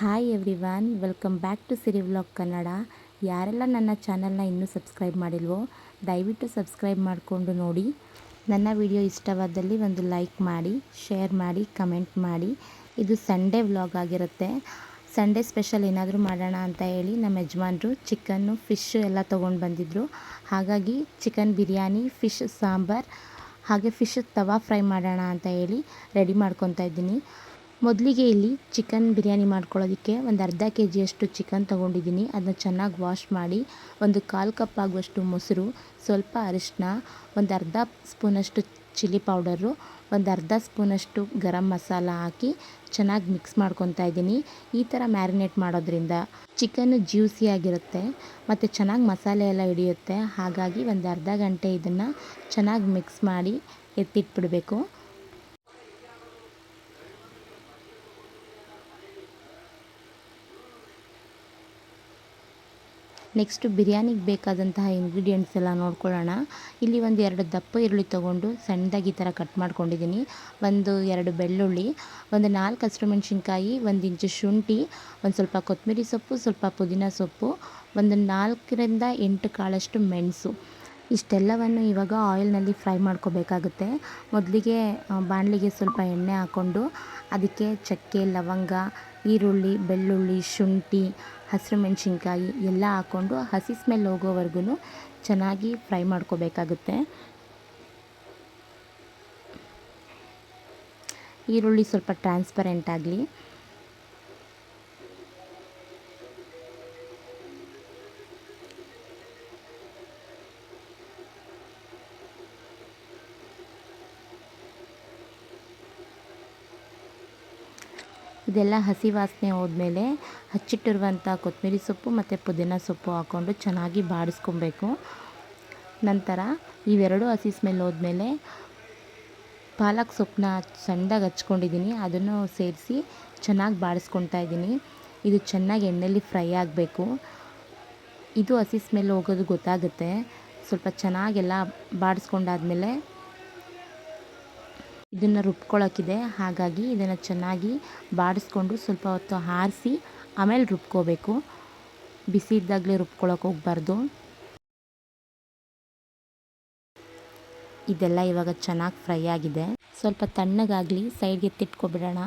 Hi everyone, welcome back to Siri vlog Kannada. ಯಾರೆಲ್ಲ ನನ್ನ ಚಾನಲ್ನ ಇನ್ನೂ ಸಬ್ಸ್ಕ್ರೈಬ್ ಮಾಡಿಲ್ವೋ ದಯವಿಟ್ಟು ಸಬ್ಸ್ಕ್ರೈಬ್ ಮಾಡಿಕೊಂಡು ನೋಡಿ. ನನ್ನ ವಿಡಿಯೋ ಇಷ್ಟವಾದಲ್ಲಿ ಒಂದು ಲೈಕ್ ಮಾಡಿ, ಶೇರ್ ಮಾಡಿ, ಕಮೆಂಟ್ ಮಾಡಿ. ಇದು ಸಂಡೇ ವ್ಲಾಗ್ ಆಗಿರುತ್ತೆ. ಸಂಡೇ ಸ್ಪೆಷಲ್ ಏನಾದರೂ ಮಾಡೋಣ ಅಂತ ಹೇಳಿ ನಮ್ಮ ಯಜಮಾನರು ಚಿಕನ್ನು, ಫಿಶ್ಶು ಎಲ್ಲ ತೊಗೊಂಡು ಬಂದಿದ್ದರು. ಹಾಗಾಗಿ ಚಿಕನ್ ಬಿರಿಯಾನಿ, ಫಿಶ್ ಸಾಂಬಾರ್ ಹಾಗೆ ಫಿಶ್ ತವಾ ಫ್ರೈ ಮಾಡೋಣ ಅಂತ ಹೇಳಿ ರೆಡಿ ಮಾಡ್ಕೊತಾ ಇದ್ದೀನಿ. ಮೊದಲಿಗೆ ಇಲ್ಲಿ ಚಿಕನ್ ಬಿರಿಯಾನಿ ಮಾಡ್ಕೊಳ್ಳೋದಕ್ಕೆ ಒಂದು ಅರ್ಧ ಕೆಜಿಯಷ್ಟು ಚಿಕನ್ ತೊಗೊಂಡಿದ್ದೀನಿ. ಅದನ್ನ ಚೆನ್ನಾಗಿ ವಾಶ್ ಮಾಡಿ ಒಂದು 1/4 ಕಪ್ ಆಗುವಷ್ಟು ಮೊಸರು, ಸ್ವಲ್ಪ ಅರಿಶಿನ, ಒಂದು ಅರ್ಧ ಸ್ಪೂನಷ್ಟು ಚಿಲ್ಲಿ ಪೌಡರು, ಒಂದು ಅರ್ಧ ಸ್ಪೂನಷ್ಟು ಗರಂ ಮಸಾಲ ಹಾಕಿ ಚೆನ್ನಾಗಿ ಮಿಕ್ಸ್ ಮಾಡ್ಕೊತಾ ಇದ್ದೀನಿ. ಈ ಥರ ಮ್ಯಾರಿನೇಟ್ ಮಾಡೋದ್ರಿಂದ ಚಿಕನ್ನು ಜ್ಯೂಸಿಯಾಗಿರುತ್ತೆ ಮತ್ತು ಚೆನ್ನಾಗಿ ಮಸಾಲೆ ಎಲ್ಲ ಹಿಡಿಯುತ್ತೆ. ಹಾಗಾಗಿ ಒಂದು ಅರ್ಧ ಗಂಟೆ ಇದನ್ನು ಚೆನ್ನಾಗಿ ಮಿಕ್ಸ್ ಮಾಡಿ ಎತ್ತಿಟ್ಬಿಡಬೇಕು. ನೆಕ್ಸ್ಟು ಬಿರಿಯಾನಿಗೆ ಬೇಕಾದಂತಹ ಇಂಗ್ರೀಡಿಯೆಂಟ್ಸ್ ಎಲ್ಲ ನೋಡ್ಕೊಳ್ಳೋಣ. ಇಲ್ಲಿ ಒಂದು 2 ದಪ್ಪ ಈರುಳ್ಳಿ ತೊಗೊಂಡು ಸಣ್ಣದಾಗಿ ಈ ಥರ ಕಟ್ ಮಾಡ್ಕೊಂಡಿದ್ದೀನಿ. 2 ಬೆಳ್ಳುಳ್ಳಿ, ಒಂದು 4 ಹಸಿಮೆಣ್ಸಿನ್ಕಾಯಿ, 1 ಇಂಚು ಶುಂಠಿ, ಒಂದು ಸ್ವಲ್ಪ ಕೊತ್ತಂಬರಿ ಸೊಪ್ಪು, ಸ್ವಲ್ಪ ಪುದೀನ ಸೊಪ್ಪು, ಒಂದು 4ರಿಂದ 8 ಕಾಳಷ್ಟು ಮೆಣಸು. ಇಷ್ಟೆಲ್ಲವನ್ನು ಇವಾಗ ಆಯಿಲ್ನಲ್ಲಿ ಫ್ರೈ ಮಾಡ್ಕೋಬೇಕಾಗುತ್ತೆ. ಮೊದಲಿಗೆ ಬಾಣಲಿಗೆ ಸ್ವಲ್ಪ ಎಣ್ಣೆ ಹಾಕ್ಕೊಂಡು ಅದಕ್ಕೆ ಚಕ್ಕೆ, ಲವಂಗ, ಈರುಳ್ಳಿ, ಬೆಳ್ಳುಳ್ಳಿ, ಶುಂಠಿ, ಹಸಿರು ಮೆಣಸಿನ್ಕಾಯಿ ಎಲ್ಲ ಹಾಕ್ಕೊಂಡು ಹಸಿ ಸ್ಮೆಲ್ ಹೋಗೋವರೆಗೂ ಚೆನ್ನಾಗಿ ಫ್ರೈ ಮಾಡ್ಕೋಬೇಕಾಗುತ್ತೆ. ಈರುಳ್ಳಿ ಸ್ವಲ್ಪ ಟ್ರಾನ್ಸ್ಪರೆಂಟ್ ಆಗಲಿ. ಇದೆಲ್ಲ ಹಸಿ ವಾಸನೆ ಹೋದ್ಮೇಲೆ ಹಚ್ಚಿಟ್ಟಿರುವಂಥ ಕೊತ್ತಂಬರಿ ಸೊಪ್ಪು ಮತ್ತು ಪುದೀನ ಸೊಪ್ಪು ಹಾಕ್ಕೊಂಡು ಚೆನ್ನಾಗಿ ಬಾಡಿಸ್ಕೊಬೇಕು. ನಂತರ ಇವೆರಡು ಹಸಿ ಸ್ಮೆಲ್ ಹೋದ್ಮೇಲೆ ಪಾಲಕ್ ಸೊಪ್ಪನ್ನ ಸಣ್ಣದಾಗಿ ಹಚ್ಕೊಂಡಿದ್ದೀನಿ, ಅದನ್ನು ಸೇರಿಸಿ ಚೆನ್ನಾಗಿ ಬಾಡಿಸ್ಕೊತಾ ಇದ್ದೀನಿ. ಇದು ಚೆನ್ನಾಗಿ ಎಣ್ಣೆಯಲ್ಲಿ ಫ್ರೈ ಆಗಬೇಕು. ಇದು ಹಸಿ ಸ್ಮೆಲ್ ಹೋಗೋದು ಗೊತ್ತಾಗುತ್ತೆ. ಸ್ವಲ್ಪ ಚೆನ್ನಾಗೆಲ್ಲ ಬಾಡಿಸ್ಕೊಂಡಾದ್ಮೇಲೆ ಇದನ್ನು ರುಬ್ಕೊಳ್ಳೋಕ್ಕಿದೆ. ಹಾಗಾಗಿ ಇದನ್ನು ಚೆನ್ನಾಗಿ ಬಾಡಿಸ್ಕೊಂಡು ಸ್ವಲ್ಪ ಹೊತ್ತು ಆರಿಸಿ ಆಮೇಲೆ ರುಬ್ಕೋಬೇಕು. ಬಿಸಿ ಇದ್ದಾಗಲೇ ರುಬ್ಕೊಳ್ಳೋಕೆ ಹೋಗಬಾರ್ದು. ಇದೆಲ್ಲ ಇವಾಗ ಚೆನ್ನಾಗಿ ಫ್ರೈ ಆಗಿದೆ. ಸ್ವಲ್ಪ ತಣ್ಣಗಾಗಲಿ, ಸೈಡ್ಗೆ ಎತ್ತಿಟ್ಕೊಬಿಡೋಣ.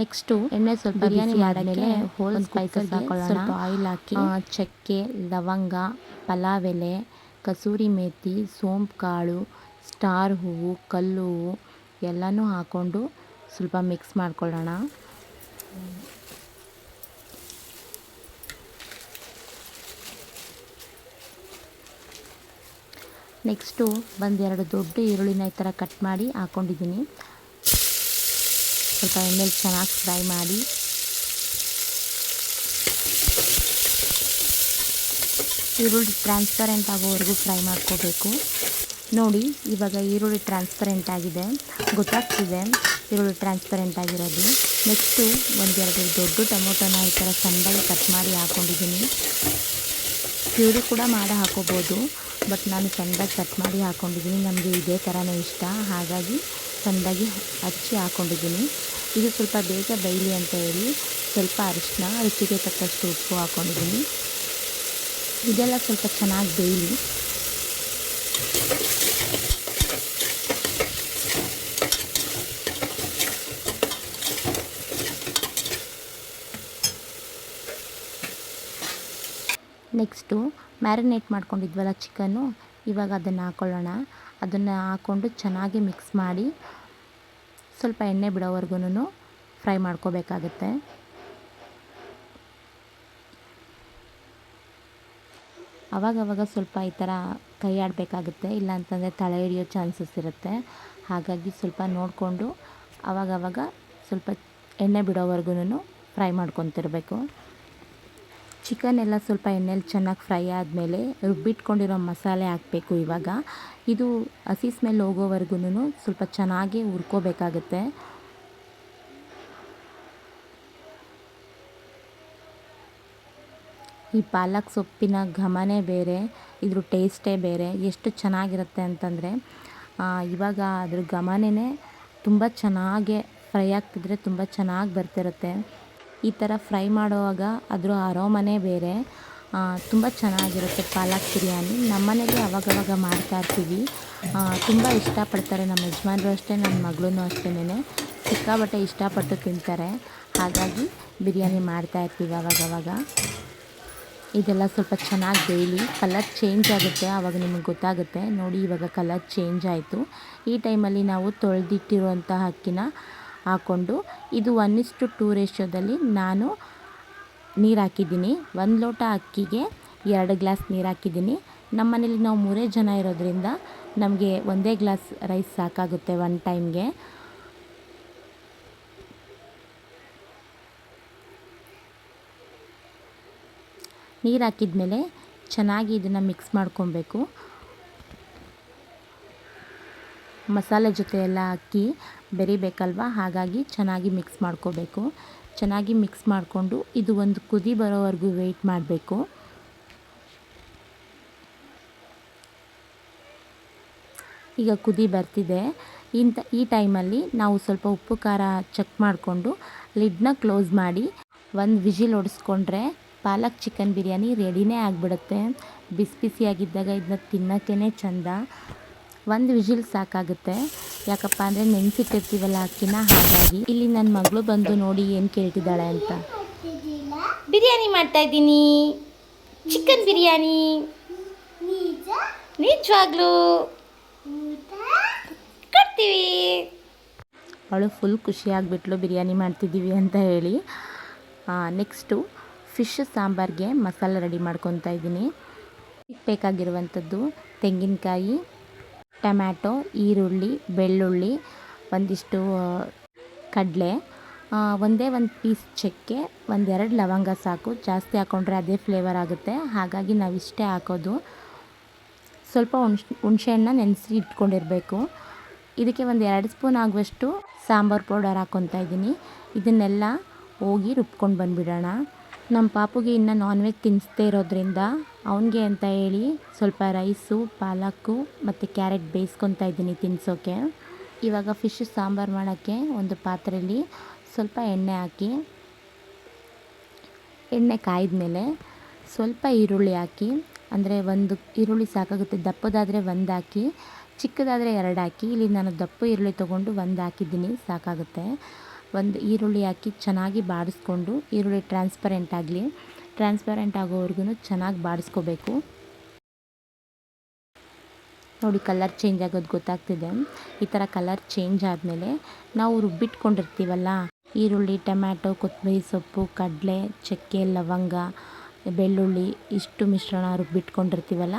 ನೆಕ್ಸ್ಟು ಎಣ್ಣೆ ಸ್ವಲ್ಪ ಬಿರಿಯಾನಿ ಮಾಡಿದ್ಮೇಲೆ ಹೋಲ್ ಸ್ಪೈಸಸ್ ಹಾಕೊಳ್ಳೋಣ. ಸ್ವಲ್ಪ ಆಯಿಲ್ ಹಾಕಿ ಚಕ್ಕೆ, ಲವಂಗ, ಪಲಾವ್ ಎಲೆ, ಕಸೂರಿ ಮೇಥಿ, ಸೋಂಪು ಕಾಳು, ಸ್ಟಾರ್ ಹೂವು, ಕಲ್ಲು ಹೂವು ಎಲ್ಲನೂ ಹಾಕ್ಕೊಂಡು ಸ್ವಲ್ಪ ಮಿಕ್ಸ್ ಮಾಡ್ಕೊಳ್ಳೋಣ. ನೆಕ್ಸ್ಟು 2 ದೊಡ್ಡ ಈರುಳ್ಳಿನ ಈ ಥರ ಕಟ್ ಮಾಡಿ ಹಾಕ್ಕೊಂಡಿದ್ದೀನಿ. ಸ್ವಲ್ಪ ಎಣ್ಣೆಲಿ ಚೆನ್ನಾಗಿ ಫ್ರೈ ಮಾಡಿ ಈರುಳ್ಳಿ ಟ್ರಾನ್ಸ್ಪರೆಂಟ್ ಆಗೋವರೆಗೂ ಫ್ರೈ ಮಾಡ್ಕೋಬೇಕು. ನೋಡಿ, ಇವಾಗ ಈರುಳ್ಳಿ ಟ್ರಾನ್ಸ್ಪರೆಂಟ್ ಆಗಿದೆ, ಗೊತ್ತಾಗ್ತಿದೆ ಈರುಳ್ಳಿ ಟ್ರಾನ್ಸ್ಪರೆಂಟ್ ಆಗಿರೋದು. ನೆಕ್ಸ್ಟು 1-2 ದೊಡ್ಡ ಟೊಮೊಟೊನ ಈ ಥರ ಸಣ್ಣದಾಗಿ ಕಟ್ ಮಾಡಿ ಹಾಕ್ಕೊಂಡಿದ್ದೀನಿ. ಪ್ಯೂರಿ ಕೂಡ ಮಾಡಿ ಹಾಕೋಬೋದು, ಬಟ್ ನಾನು ಸಣ್ಣದಾಗಿ ಕಟ್ ಮಾಡಿ ಹಾಕ್ಕೊಂಡಿದ್ದೀನಿ. ನಮಗೆ ಇದೇ ಥರನೇ ಇಷ್ಟ, ಹಾಗಾಗಿ ಸಣ್ಣದಾಗಿ ಹಚ್ಚಿ ಹಾಕ್ಕೊಂಡಿದ್ದೀನಿ. ಇದು ಸ್ವಲ್ಪ ಬೇಗ ಬೇಯಲಿ ಅಂತ ಹೇಳಿ ಸ್ವಲ್ಪ ಅರಿಶಿನ, ರುಚಿಗೆ ತಕ್ಕಷ್ಟು ಉಪ್ಪು ಹಾಕ್ಕೊಂಡಿದ್ದೀನಿ. ಇದೆಲ್ಲ ಸ್ವಲ್ಪ ಚೆನ್ನಾಗಿ ಬೇಯಲಿ. ನೆಕ್ಸ್ಟು ಮ್ಯಾರಿನೇಟ್ ಮಾಡ್ಕೊಂಡಿದ್ವಲ್ಲ ಚಿಕನ್ನು, ಇವಾಗ ಅದನ್ನು ಹಾಕ್ಕೊಳ್ಳೋಣ. ಅದನ್ನು ಹಾಕ್ಕೊಂಡು ಚೆನ್ನಾಗಿ ಮಿಕ್ಸ್ ಮಾಡಿ ಸ್ವಲ್ಪ ಎಣ್ಣೆ ಬಿಡೋವರೆಗೂ ಫ್ರೈ ಮಾಡ್ಕೋಬೇಕಾಗತ್ತೆ. ಆವಾಗವಾಗ ಸ್ವಲ್ಪ ಈ ಥರ ಕೈ ಆಡಬೇಕಾಗುತ್ತೆ, ಇಲ್ಲಾಂತಂದರೆ ತಲೆ ಹಿಡಿಯೋ ಚಾನ್ಸಸ್ ಇರುತ್ತೆ. ಹಾಗಾಗಿ ಸ್ವಲ್ಪ ನೋಡಿಕೊಂಡು ಆವಾಗವಾಗ ಸ್ವಲ್ಪ ಎಣ್ಣೆ ಬಿಡೋವರೆಗೂ ಫ್ರೈ ಮಾಡ್ಕೊತಿರ್ಬೇಕು. ಚಿಕನ್ ಎಲ್ಲ ಸ್ವಲ್ಪ ಎಣ್ಣೆಲಿ ಚೆನ್ನಾಗಿ ಫ್ರೈ ಆದಮೇಲೆ ರುಬ್ಬಿಟ್ಕೊಂಡಿರೋ ಮಸಾಲೆ ಹಾಕಬೇಕು. ಇವಾಗ ಇದು ಹಸಿ ಸ್ಮೆಲ್ ಹೋಗೋವರೆಗೂ ಸ್ವಲ್ಪ ಚೆನ್ನಾಗಿ ಹುರ್ಕೋಬೇಕಾಗುತ್ತೆ. ಈ ಪಾಲಕ್ ಸೊಪ್ಪಿನ ಘಮನೇ ಬೇರೆ, ಇದ್ರ ಟೇಸ್ಟೇ ಬೇರೆ. ಎಷ್ಟು ಚೆನ್ನಾಗಿರುತ್ತೆ ಅಂತಂದರೆ ಇವಾಗ ಅದ್ರ ಘಮನೇ ತುಂಬ ಚೆನ್ನಾಗೆ ಫ್ರೈ ಆಗ್ತಿದ್ರೆ ತುಂಬ ಚೆನ್ನಾಗಿ ಬರ್ತಿರುತ್ತೆ. ಈ ಥರ ಫ್ರೈ ಮಾಡುವಾಗ ಅದರ ಅರೋಮನೆ ಬೇರೆ. ತುಂಬ ಚೆನ್ನಾಗಿರುತ್ತೆ ಪಾಲಕ್ ಬಿರಿಯಾನಿ. ನಮ್ಮನೇಲಿ ಅವಾಗವಾಗ ಮಾಡ್ತಾಯಿರ್ತೀವಿ. ತುಂಬ ಇಷ್ಟಪಡ್ತಾರೆ ನಮ್ಮ ಯಜಮಾನ್ರು ಅಷ್ಟೇ, ನನ್ನ ಮಗಳೂ ಅಷ್ಟೇ ಸಿಕ್ಕಾಪಟ್ಟೆ ಇಷ್ಟಪಟ್ಟು ತಿಂತಾರೆ. ಹಾಗಾಗಿ ಬಿರಿಯಾನಿ ಮಾಡ್ತಾಯಿರ್ತೀವಿ ಅವಾಗವಾಗ. ಇದೆಲ್ಲ ಸ್ವಲ್ಪ ಚೆನ್ನಾಗಿ ಬೇಯಲಿ, ಕಲರ್ ಚೇಂಜ್ ಆಗುತ್ತೆ, ಆವಾಗ ನಿಮಗೆ ಗೊತ್ತಾಗುತ್ತೆ. ನೋಡಿ ಇವಾಗ ಕಲರ್ ಚೇಂಜ್ ಆಯಿತು. ಈ ಟೈಮಲ್ಲಿ ನಾವು ತೊಳೆದಿಟ್ಟಿರುವಂಥ ಅಕ್ಕಿನ ಹಾಕ್ಕೊಂಡು, ಇದು 1:2 ರೇಷಿಯೋದಲ್ಲಿ ನಾನು ನೀರು ಹಾಕಿದ್ದೀನಿ. 1 ಲೋಟ ಅಕ್ಕಿಗೆ 2 ಗ್ಲಾಸ್ ನೀರು ಹಾಕಿದ್ದೀನಿ. ನಮ್ಮ ಮನೇಲಿ ನಾವು 3 ಜನ ಇರೋದ್ರಿಂದ ನಮಗೆ 1 ಗ್ಲಾಸ್ ರೈಸ್ ಸಾಕಾಗುತ್ತೆ ಒನ್ ಟೈಮ್ಗೆ. ನೀರು ಹಾಕಿದ ಮೇಲೆ ಚೆನ್ನಾಗಿ ಇದನ್ನು ಮಿಕ್ಸ್ ಮಾಡ್ಕೊಬೇಕು. ಮಸಾಲೆ ಜೊತೆ ಎಲ್ಲ ಅಕ್ಕಿ ಬೆರಿಬೇಕಲ್ವ, ಹಾಗಾಗಿ ಚೆನ್ನಾಗಿ ಮಿಕ್ಸ್ ಮಾಡ್ಕೋಬೇಕು. ಚೆನ್ನಾಗಿ ಮಿಕ್ಸ್ ಮಾಡಿಕೊಂಡು ಇದು ಒಂದು ಕುದಿ ಬರೋವರೆಗೂ ವೆಯ್ಟ್ ಮಾಡಬೇಕು. ಈಗ ಕುದಿ ಬರ್ತಿದೆ. ಈ ಟೈಮಲ್ಲಿ ನಾವು ಸ್ವಲ್ಪ ಉಪ್ಪು ಖಾರ ಚೆಕ್ ಮಾಡಿಕೊಂಡು ಲಿಡ್ನ ಕ್ಲೋಸ್ ಮಾಡಿ 1 ವಿಜಿಲ್ ಹೊಡೆಸ್ಕೊಂಡ್ರೆ ಪಾಲಕ್ ಚಿಕನ್ ಬಿರಿಯಾನಿ ರೆಡಿನೇ ಆಗಿಬಿಡುತ್ತೆ. ಬಿಸಿ ಬಿಸಿಯಾಗಿದ್ದಾಗ ಇದನ್ನ ತಿನ್ನೋಕ್ಕೇ ಚೆಂದ. 1 ವಿಜಿಲ್ ಸಾಕಾಗುತ್ತೆ, ಯಾಕಪ್ಪ ಅಂದರೆ ನೆನೆಸಿಟ್ಟಿರ್ತೀವಲ್ಲ ಅಕ್ಕಿನ, ಹಾಗಾಗಿ. ಇಲ್ಲಿ ನನ್ನ ಮಗಳು ಬಂದು ನೋಡಿ ಏನು ಕೇಳ್ತಿದ್ದಾಳೆ ಅಂತ. ಬಿರಿಯಾನಿ ಮಾಡ್ತಾಯಿದ್ದೀನಿ, ಚಿಕನ್ ಬಿರಿಯಾನಿ. ನಿಜವಾಗ್ಲೂ ಕೊಡ್ತೀವಿ. ಅವಳು ಫುಲ್ ಖುಷಿಯಾಗಿಬಿಟ್ಲು ಬಿರಿಯಾನಿ ಮಾಡ್ತಿದ್ದೀವಿ ಅಂತ ಹೇಳಿ. ನೆಕ್ಸ್ಟು ಫಿಶ್ ಸಾಂಬಾರಿಗೆ ಮಸಾಲೆ ರೆಡಿ ಮಾಡ್ಕೊತಾ ಇದ್ದೀನಿ. ಬೇಕಾಗಿರುವಂಥದ್ದು ತೆಂಗಿನಕಾಯಿ, ಟೊಮ್ಯಾಟೊ, ಈರುಳ್ಳಿ, ಬೆಳ್ಳುಳ್ಳಿ, ಒಂದಿಷ್ಟು ಕಡಲೆ, ಒಂದೇ ಒಂದು ಪೀಸ್ ಚಕ್ಕೆ, 1-2 ಲವಂಗ ಸಾಕು. ಜಾಸ್ತಿ ಹಾಕ್ಕೊಂಡ್ರೆ ಅದೇ ಫ್ಲೇವರ್ ಆಗುತ್ತೆ, ಹಾಗಾಗಿ ನಾವಿಷ್ಟೇ ಹಾಕೋದು. ಸ್ವಲ್ಪ ಹುಣಸೆಹಣ್ಣು ನೆನೆಸಿ ಇಟ್ಕೊಂಡಿರಬೇಕು. ಇದಕ್ಕೆ 1-2 ಸ್ಪೂನ್ ಆಗುವಷ್ಟು ಸಾಂಬಾರು ಪೌಡರ್ ಹಾಕ್ಕೊತಾ ಇದ್ದೀನಿ. ಇದನ್ನೆಲ್ಲ ಹೋಗಿ ರುಬ್ಕೊಂಡು ಬಂದುಬಿಡೋಣ. ನಮ್ಮ ಪಾಪುಗೆ ಇನ್ನು ನಾನ್ ವೆಜ್ ತಿನ್ನಿಸ್ದೇ ಇರೋದ್ರಿಂದ ಅವನಿಗೆ ಅಂತ ಹೇಳಿ ಸ್ವಲ್ಪ ರೈಸು, ಪಾಲಕ್ಕು ಮತ್ತು ಕ್ಯಾರೆಟ್ ಬೇಯಿಸ್ಕೊತಾ ಇದ್ದೀನಿ ತಿನ್ನಿಸೋಕ್ಕೆ. ಇವಾಗ ಫಿಶ್ ಸಾಂಬಾರು ಮಾಡೋಕ್ಕೆ ಒಂದು ಪಾತ್ರೆಯಲ್ಲಿ ಸ್ವಲ್ಪ ಎಣ್ಣೆ ಹಾಕಿ, ಎಣ್ಣೆ ಕಾಯ್ದ ಮೇಲೆ ಸ್ವಲ್ಪ ಈರುಳ್ಳಿ ಹಾಕಿ, ಅಂದರೆ 1 ಈರುಳ್ಳಿ ಸಾಕಾಗುತ್ತೆ. ದಪ್ಪದಾದರೆ 1 ಹಾಕಿ, ಚಿಕ್ಕದಾದರೆ 2 ಹಾಕಿ. ಇಲ್ಲಿ ನಾನು ದಪ್ಪ ಈರುಳ್ಳಿ ತೊಗೊಂಡು 1 ಹಾಕಿದ್ದೀನಿ, ಸಾಕಾಗುತ್ತೆ. 1 ಈರುಳ್ಳಿ ಹಾಕಿ ಚೆನ್ನಾಗಿ ಬಾಡಿಸ್ಕೊಂಡು, ಈರುಳ್ಳಿ ಟ್ರಾನ್ಸ್ಪರೆಂಟ್ ಆಗೋವರೆಗೂ ಚೆನ್ನಾಗಿ ಬಾಡಿಸ್ಕೋಬೇಕು. ನೋಡಿ ಕಲರ್ ಚೇಂಜ್ ಆಗೋದು ಗೊತ್ತಾಗ್ತಿದೆ. ಈ ಥರ ಕಲರ್ ಚೇಂಜ್ ಆದಮೇಲೆ ನಾವು ರುಬ್ಬಿಟ್ಕೊಂಡಿರ್ತೀವಲ್ಲ ಈರುಳ್ಳಿ, ಟೊಮ್ಯಾಟೊ, ಕೊತ್ತಂಬರಿ ಸೊಪ್ಪು, ಕಡಲೆ, ಚಕ್ಕೆ, ಲವಂಗ, ಬೆಳ್ಳುಳ್ಳಿ, ಇಷ್ಟು ಮಿಶ್ರಣ ರುಬ್ಬಿಟ್ಕೊಂಡಿರ್ತೀವಲ್ಲ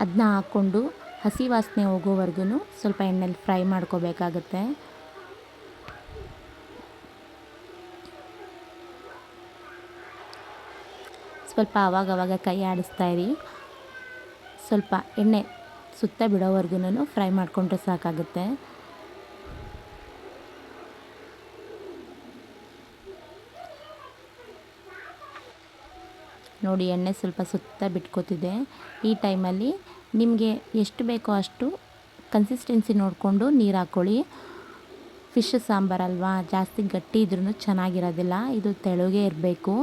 ಅದನ್ನ ಹಾಕ್ಕೊಂಡು ಹಸಿ ವಾಸನೆ ಹೋಗೋವರೆಗೂ ಸ್ವಲ್ಪ ಎಣ್ಣೆಲಿ ಫ್ರೈ ಮಾಡ್ಕೋಬೇಕಾಗತ್ತೆ. ಸ್ವಲ್ಪ ಆವಾಗವಾಗ ಕೈ ಆಡಿಸ್ತಾ ಇರಿ. ಸ್ವಲ್ಪ ಎಣ್ಣೆ ಸುತ್ತ ಬಿಡೋವರೆಗೂ ಫ್ರೈ ಮಾಡಿಕೊಂಡ್ರೆ ಸಾಕಾಗುತ್ತೆ. ನೋಡಿ ಎಣ್ಣೆ ಸ್ವಲ್ಪ ಸುತ್ತ ಬಿಟ್ಕೋತಿದೆ. ಈ ಟೈಮಲ್ಲಿ ನಿಮಗೆ ಎಷ್ಟು ಬೇಕೋ ಅಷ್ಟು ಕನ್ಸಿಸ್ಟೆನ್ಸಿ ನೋಡಿಕೊಂಡು ನೀರು ಹಾಕ್ಕೊಳ್ಳಿ. ಫಿಶ್ ಸಾಂಬಾರಲ್ವಾ, ಜಾಸ್ತಿ ಗಟ್ಟಿ ಇದ್ರೂ ಚೆನ್ನಾಗಿರೋದಿಲ್ಲ, ಇದು ತೆಳುಗೆ ಇರಬೇಕು.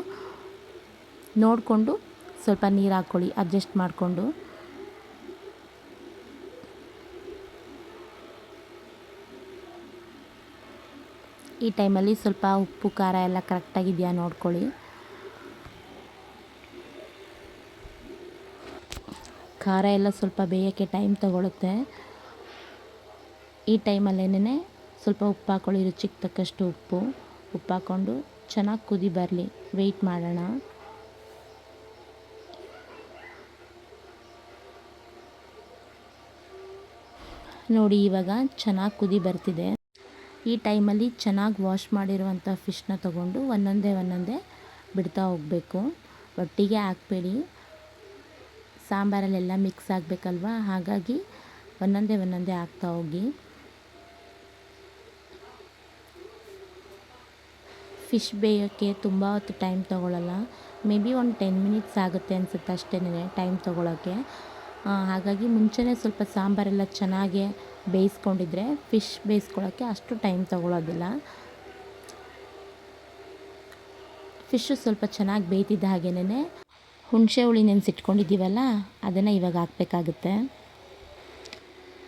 ನೋಡಿಕೊಂಡು ಸ್ವಲ್ಪ ನೀರು ಹಾಕ್ಕೊಳ್ಳಿ, ಅಡ್ಜಸ್ಟ್ ಮಾಡಿಕೊಂಡು. ಈ ಟೈಮಲ್ಲಿ ಸ್ವಲ್ಪ ಉಪ್ಪು ಖಾರ ಎಲ್ಲ ಕರೆಕ್ಟಾಗಿದೆಯಾ ನೋಡ್ಕೊಳ್ಳಿ. ಖಾರ ಎಲ್ಲ ಸ್ವಲ್ಪ ಬೇಯೋಕ್ಕೆ ಟೈಮ್ ತಗೊಳುತ್ತೆ. ಈ ಟೈಮಲ್ಲೇನೆ ಸ್ವಲ್ಪ ಉಪ್ಪು ಹಾಕ್ಕೊಳ್ಳಿ, ರುಚಿಗೆ ತಕ್ಕಷ್ಟು ಉಪ್ಪು ಹಾಕ್ಕೊಂಡು ಚೆನ್ನಾಗಿ ಕುದಿ ಬರಲಿ, ವೆಯ್ಟ್ ಮಾಡೋಣ. ನೋಡಿ ಇವಾಗ ಚೆನ್ನಾಗಿ ಕುದಿ ಬರ್ತಿದೆ. ಈ ಟೈಮಲ್ಲಿ ಚೆನ್ನಾಗಿ ವಾಶ್ ಮಾಡಿರುವಂಥ ಫಿಶ್ನ ತೊಗೊಂಡು ಒಂದೊಂದೇ ಬಿಡ್ತಾ ಹೋಗಬೇಕು. ಒಟ್ಟಿಗೆ ಹಾಕಬೇಡಿ, ಸಾಂಬಾರಲ್ಲೆಲ್ಲ ಮಿಕ್ಸ್ ಆಗಬೇಕಲ್ವ, ಹಾಗಾಗಿ ಒಂದೊಂದೇ ಹಾಕ್ತಾ ಹೋಗಿ. ಫಿಶ್ ಬೇಯೋಕ್ಕೆ ತುಂಬ ಹೊತ್ತು ಟೈಮ್ ತೊಗೊಳ್ಳಲ್ಲ, ಮೇ ಬಿ ಒಂದು 10 ಮಿನಿಟ್ಸ್ ಆಗುತ್ತೆ ಅನಿಸುತ್ತೆ ಅಷ್ಟೇ ಟೈಮ್ ತೊಗೊಳೋಕ್ಕೆ. ಹಾಗಾಗಿ ಮುಂಚೆನೇ ಸ್ವಲ್ಪ ಸಾಂಬಾರೆಲ್ಲ ಚೆನ್ನಾಗಿ ಬೇಯಿಸ್ಕೊಂಡಿದ್ರೆ ಫಿಶ್ ಬೇಯಿಸ್ಕೊಳ್ಳೋಕ್ಕೆ ಅಷ್ಟು ಟೈಮ್ ತೊಗೊಳ್ಳೋದಿಲ್ಲ. ಫಿಶ್ಶು ಸ್ವಲ್ಪ ಚೆನ್ನಾಗಿ ಬೇಯ್ತಿದ್ದ ಹಾಗೇನೆ ಹುಣಸೆ ಹುಳಿ ನೆನೆಸಿಟ್ಕೊಂಡಿದ್ದೀವಲ್ಲ ಅದನ್ನು ಇವಾಗ ಹಾಕಬೇಕಾಗುತ್ತೆ.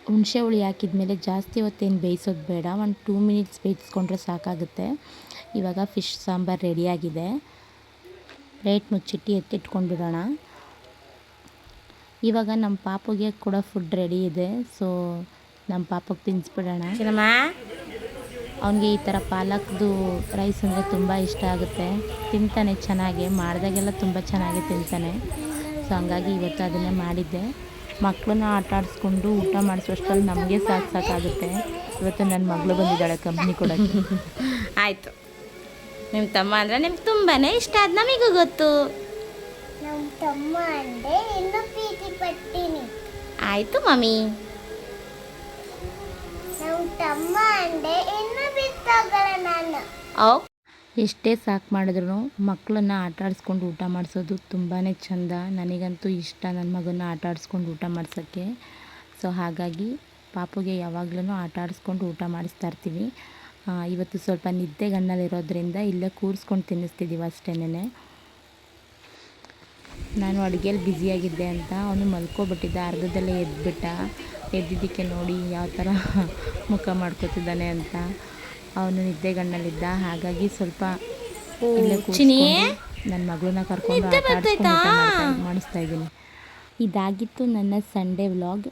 ಹುಣಸೆ ಹುಳಿ ಹಾಕಿದ್ಮೇಲೆ ಜಾಸ್ತಿ ಹೊತ್ತೇನು ಬೇಯಿಸೋದು ಬೇಡ, ಒಂದು 2 ಮಿನಿಟ್ಸ್ ಬೇಯಿಸ್ಕೊಂಡ್ರೆ ಸಾಕಾಗುತ್ತೆ. ಇವಾಗ ಫಿಶ್ ಸಾಂಬಾರು ರೆಡಿಯಾಗಿದೆ. ಪ್ಲೇಟ್ ಮುಚ್ಚಿಟ್ಟು ಎತ್ತಿಟ್ಕೊಂಡ್ಬಿಡೋಣ. ಇವಾಗ ನಮ್ಮ ಪಾಪುಗೆ ಕೂಡ ಫುಡ್ ರೆಡಿ ಇದೆ. ಸೊ ನಮ್ಮ ಪಾಪಗೆ ತಿನ್ನಿಸ್ಬಿಡೋಣ. ಅವನಿಗೆ ಈ ಥರ ಪಾಲಕ್ದು ರೈಸ್ ಅಂದರೆ ತುಂಬ ಇಷ್ಟ ಆಗುತ್ತೆ. ತಿಂತಾನೆ ಚೆನ್ನಾಗಿ, ಮಾಡಿದಾಗೆಲ್ಲ ತುಂಬ ಚೆನ್ನಾಗಿ ತಿಂತಾನೆ. ಸೊ ಹಂಗಾಗಿ ಇವತ್ತು ಅದನ್ನೇ ಮಾಡಿದ್ದೆ. ಮಕ್ಕಳನ್ನ ಆಟ ಆಡಿಸ್ಕೊಂಡು ಊಟ ಮಾಡಿಸೋಷ್ಟರಲ್ಲಿ ನಮಗೆ ಸಾಕಾಗುತ್ತೆ. ಇವತ್ತು ನನ್ನ ಮಗಳು ಬಂದಿದ್ದಾಳೆ ಕಂಪ್ನಿ ಕೊಡೋಕ್ಕೆ. ಆಯಿತು, ನಿಮ್ಮ ತಮ್ಮ ಅಂದರೆ ನಿಮ್ಗೆ ತುಂಬಾ ಇಷ್ಟ, ಅದು ನಮಗೂ ಗೊತ್ತು. ನಮ್ಮ ತಮ್ಮ ಅಂದರೆ ಇನ್ನೂ ಪ್ರೀತಿ ಪಡ್ತೀನಿ. ಆಯಿತು ಮಮ್ಮಿ. ನಮ್ಮ ತಮ್ಮ ಅಂದರೆ ಇನ್ನೂ ಬಿಟ್ಟೋಗಲ್ಲ ನಾನು. ಓಕೆ. ಎಷ್ಟೇ ಸಾಕು ಮಾಡಿದ್ರು ಮಕ್ಕಳನ್ನ ಆಟ ಆಡಿಸ್ಕೊಂಡು ಊಟ ಮಾಡಿಸೋದು ತುಂಬಾ ಚೆಂದ. ನನಗಂತೂ ಇಷ್ಟ ನನ್ನ ಮಗನ್ನ ಆಟ ಆಡಿಸ್ಕೊಂಡು ಊಟ ಮಾಡಿಸೋಕ್ಕೆ. ಸೊ ಹಾಗಾಗಿ ಪಾಪುಗೆ ಯಾವಾಗಲೂ ಆಟ ಆಡಿಸ್ಕೊಂಡು ಊಟ ಮಾಡಿಸ್ತಾ ಇರ್ತೀವಿ. ಇವತ್ತು ಸ್ವಲ್ಪ ನಿದ್ದೆಗಣ್ಣಲ್ಲಿರೋದ್ರಿಂದ ಇಲ್ಲೇ ಕೂರಿಸ್ಕೊಂಡು ತಿನ್ನಿಸ್ತಿದ್ದೀವಿ ಅಷ್ಟೇನೆ. ನಾನು ಅಡುಗೆಯಲ್ಲಿ ಬ್ಯುಸಿಯಾಗಿದ್ದೆ ಅಂತ ಅವನು ಮಲ್ಕೊಬಿಟ್ಟಿದ್ದ, ಅರ್ಧದಲ್ಲೇ ಎದ್ಬಿಟ್ಟ. ಎದ್ದಿದ್ದಕ್ಕೆ ನೋಡಿ ಯಾವ ಥರ ಮುಖ ಮಾಡ್ಕೊತಿದ್ದಾನೆ ಅಂತ. ಅವನು ನಿದ್ದೆಗಣ್ಣಲ್ಲಿದ್ದ, ಹಾಗಾಗಿ ಸ್ವಲ್ಪ ಇಲ್ಲೇ ಕೂರಿಸ್ಕೊಂಡು ನನ್ನ ಮಗಳನ್ನ ಕರ್ಕೊಂಡು ಆಟ ಆಡಿಸ್ಕೊಂಡು ಮಾಡಿಸ್ತಾ ಇದ್ದೀನಿ. ಇದಾಗಿತ್ತು ನನ್ನ ಸಂಡೇ ವ್ಲಾಗ್.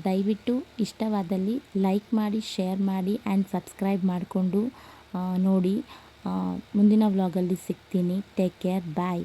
ದಯವಿಟ್ಟು ಇಷ್ಟವಾದಲ್ಲಿ ಲೈಕ್ ಮಾಡಿ, ಶೇರ್ ಮಾಡಿ ಆ್ಯಂಡ್ ಸಬ್ಸ್ಕ್ರೈಬ್ ಮಾಡಿಕೊಂಡು ನೋಡಿ. ಮುಂದಿನ ವ್ಲಾಗಲ್ಲಿ ಸಿಗ್ತೀನಿ. ಟೇಕ್ ಕೇರ್, ಬಾಯ್.